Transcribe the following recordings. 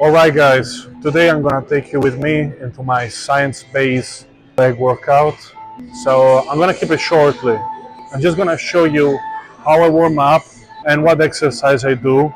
Alright guys, today I'm gonna take you with me into my science-based leg workout. So I'm gonna keep it shortly. I'm just gonna show you how I warm up and what exercise I do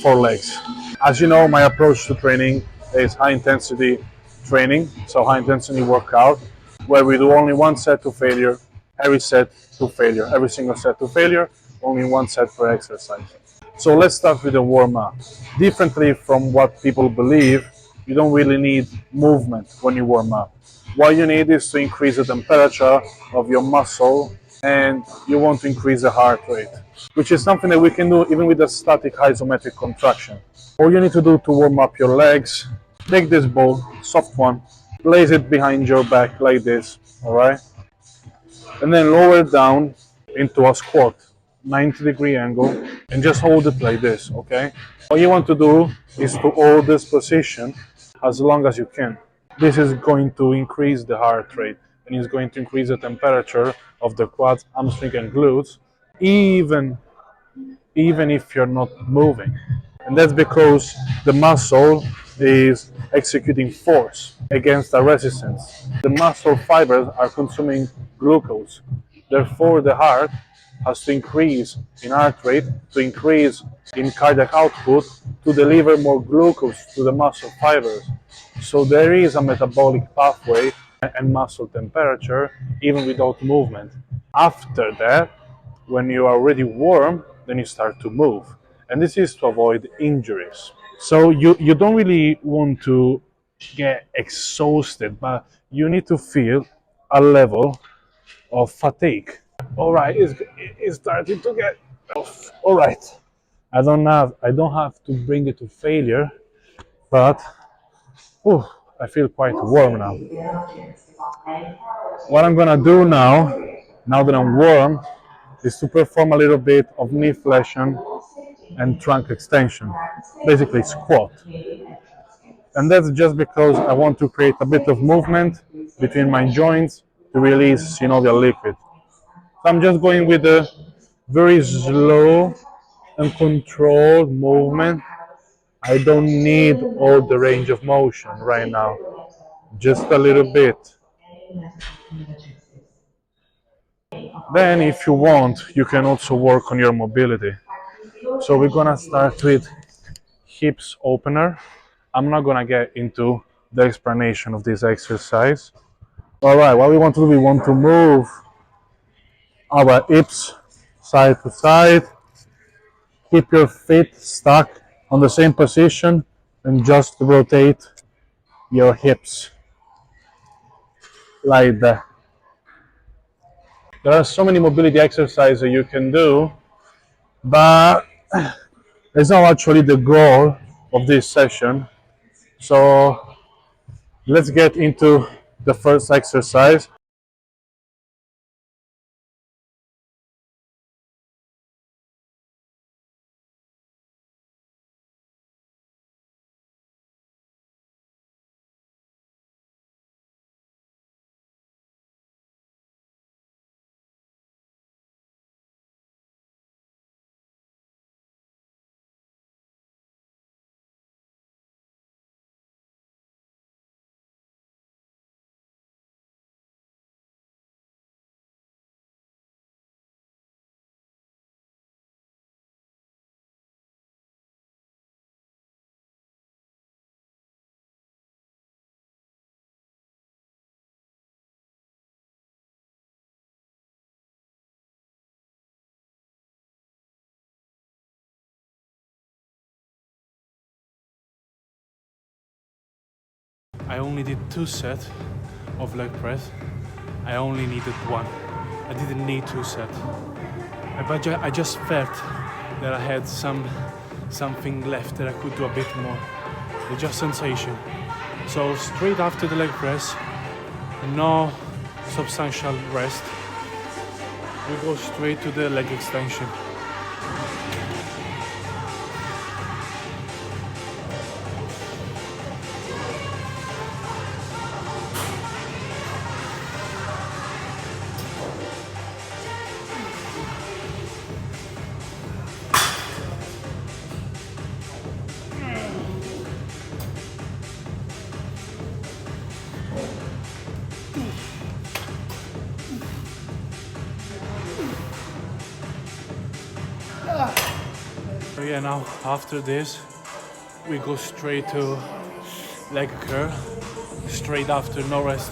for legs. As you know, my approach to training is high intensity training, so high intensity workout, where we do only one set to failure, every set to failure, every single set to failure, only one set per exercise. So let's start with the warm up. Differently from what people believe, you don't really need movement when you warm up. What you need is to increase the temperature of your muscle, and you want to increase the heart rate, which is something that we can do even with a static isometric contraction. All you need to do to warm up your legs, take this ball, soft one, place it behind your back like this, all right? And then lower it down into a squat, 90-degree angle, and just hold it like this, okay? All you want to do is to hold this position as long as you can. This is going to increase the heart rate and is going to increase the temperature of the quads, hamstring, and glutes, even if you're not moving. And that's because the muscle is executing force against a resistance. The muscle fibers are consuming glucose. Therefore, the heart has to increase in heart rate, to increase in cardiac output, to deliver more glucose to the muscle fibers. So there is a metabolic pathway and muscle temperature even without movement. After that, when you are already warm, then you start to move. And this is to avoid injuries. So you don't really want to get exhausted, but you need to feel a level of fatigue. All right, it's starting to get off. All right, I don't have to bring it to failure, but I feel quite warm now. What I'm gonna do now that I'm warm, is to perform a little bit of knee flexion and trunk extension, basically squat. And that's just because I want to create a bit of movement between my joints to release synovial liquid. So I'm just going with a very slow and controlled movement. I don't need all the range of motion right now, just a little bit. Then if you want, you can also work on your mobility. So we're gonna start with hips opener. I'm not gonna get into the explanation of this exercise. All right, what we want to do, we want to move our hips side to side. Keep your feet stuck on the same position and just rotate your hips like that. There are so many mobility exercises you can do, but it's not actually the goal of this session. So let's get into the first exercise. I only did 2 sets of leg press. I only needed 1. I didn't need 2 sets. But I just felt that I had something left that I could do a bit more. It's just sensation. So straight after the leg press, no substantial rest. We go straight to the leg extension. yeah, now after this, we go straight to leg curl, straight after, no rest.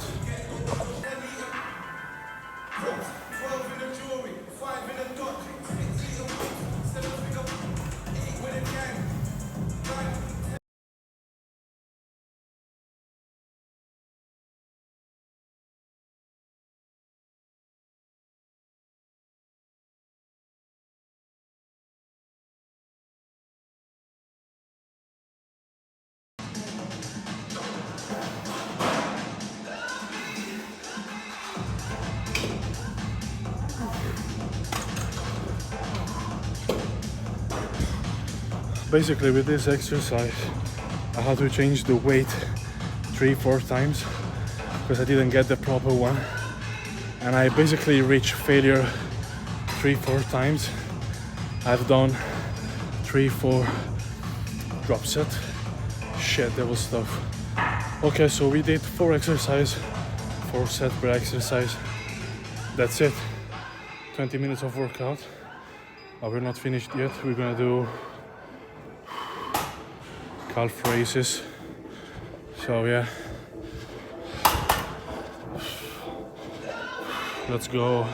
Basically with this exercise, I had to change the weight 3-4 times because I didn't get the proper one, and I basically reached failure 3-4 times. I've done 3-4 drop set. Shit, that was tough. Okay, so we did 4 exercise, 4 set per exercise. That's it. 20 minutes of workout. We're not finished yet. We're gonna do calf raises. So yeah, let's go.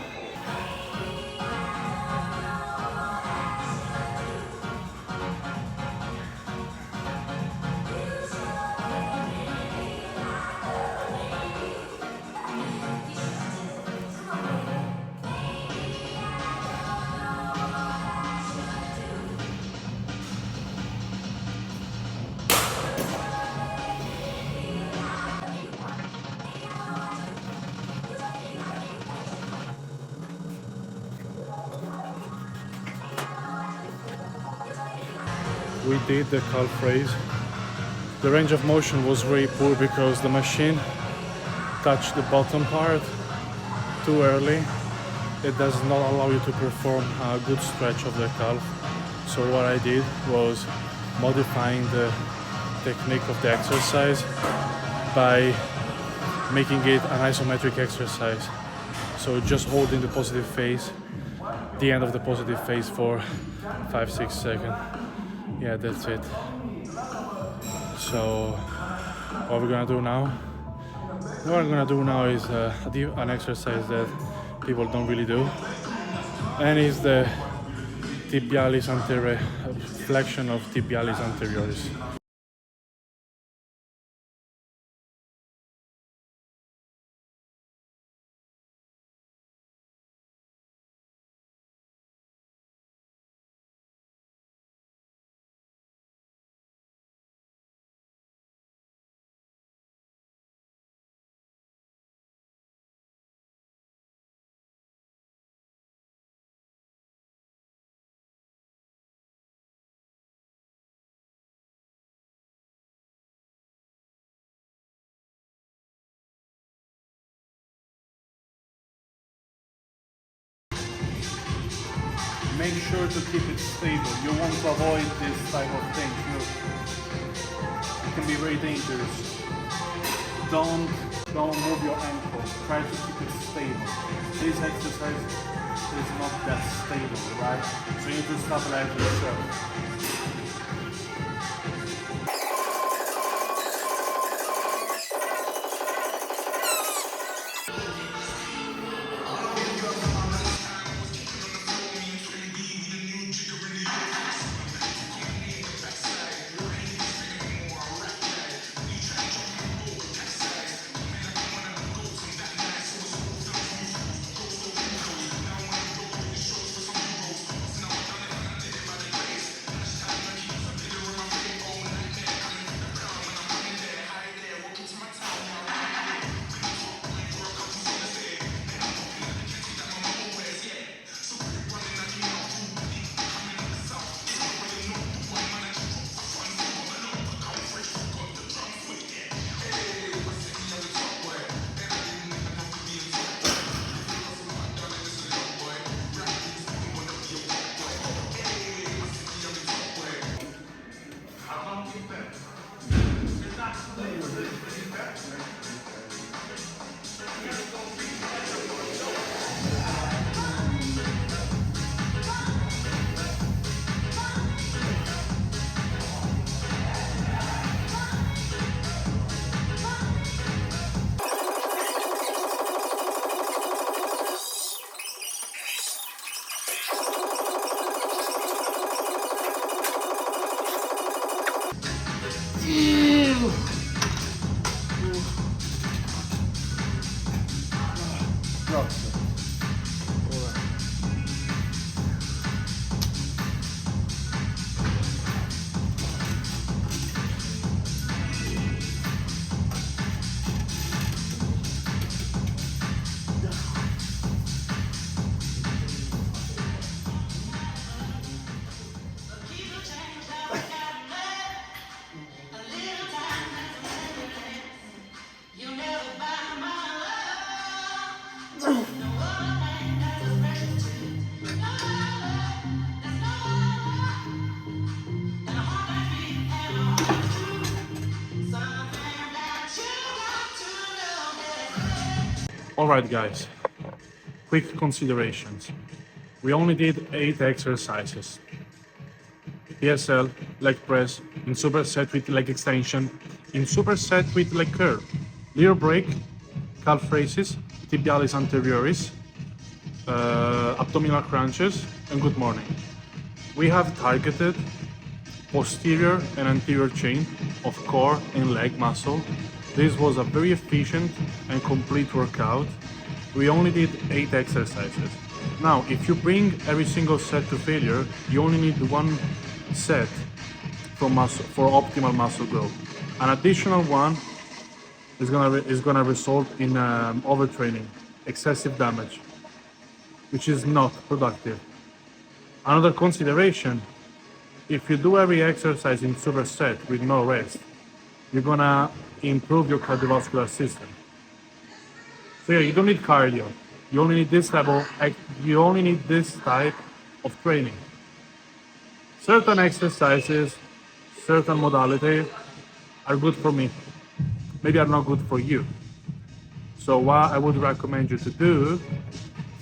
We did the calf raise. The range of motion was very poor because the machine touched the bottom part too early. It does not allow you to perform a good stretch of the calf. So what I did was modifying the technique of the exercise by making it an isometric exercise. So just holding the positive phase, the end of the positive phase for 5-6 seconds. Yeah, that's it. So what we're gonna do now? What I'm gonna do now is an exercise that people don't really do, and is the tibialis anterior, flexion of tibialis anterioris. Make sure to keep it stable. You want to avoid this type of thing. It can be very dangerous. Don't move your ankle. Try to keep it stable. This exercise is not that stable, right? So you need to stabilize yourself. Alright guys, quick considerations. We only did 8 exercises. PSL, leg press, in superset with leg extension, in superset with leg curl, rear break, calf raises, tibialis anterioris, abdominal crunches, and good morning. We have targeted posterior and anterior chain of core and leg muscle. This was a very efficient and complete workout. We only did 8 exercises. Now, if you bring every single set to failure, you only need 1 set for optimal muscle growth. An additional one is gonna result in overtraining, excessive damage, which is not productive. Another consideration: if you do every exercise in superset with no rest, you're gonna improve your cardiovascular system. So yeah, you don't need cardio. You only need this type of training. Certain exercises, certain modality are good for me. Maybe are not good for you. So what I would recommend you to do,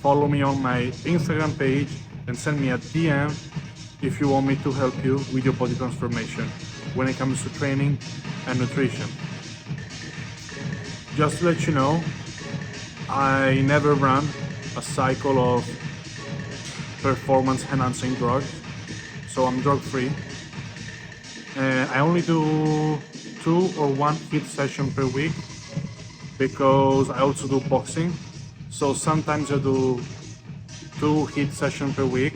follow me on my Instagram page and send me a DM if you want me to help you with your body transformation when it comes to training and nutrition. Just to let you know, I never run a cycle of performance enhancing drugs, so I'm drug free. I only do 2 or 1 HIIT session per week because I also do boxing. So sometimes I do 2 HIIT sessions per week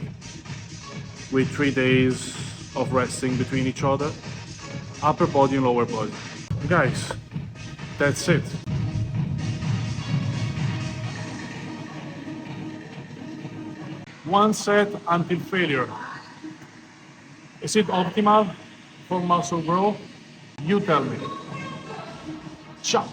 with 3 days of resting between each other, upper body and lower body. Guys, that's it. One set until failure. Is it optimal for muscle growth? You tell me. Ciao.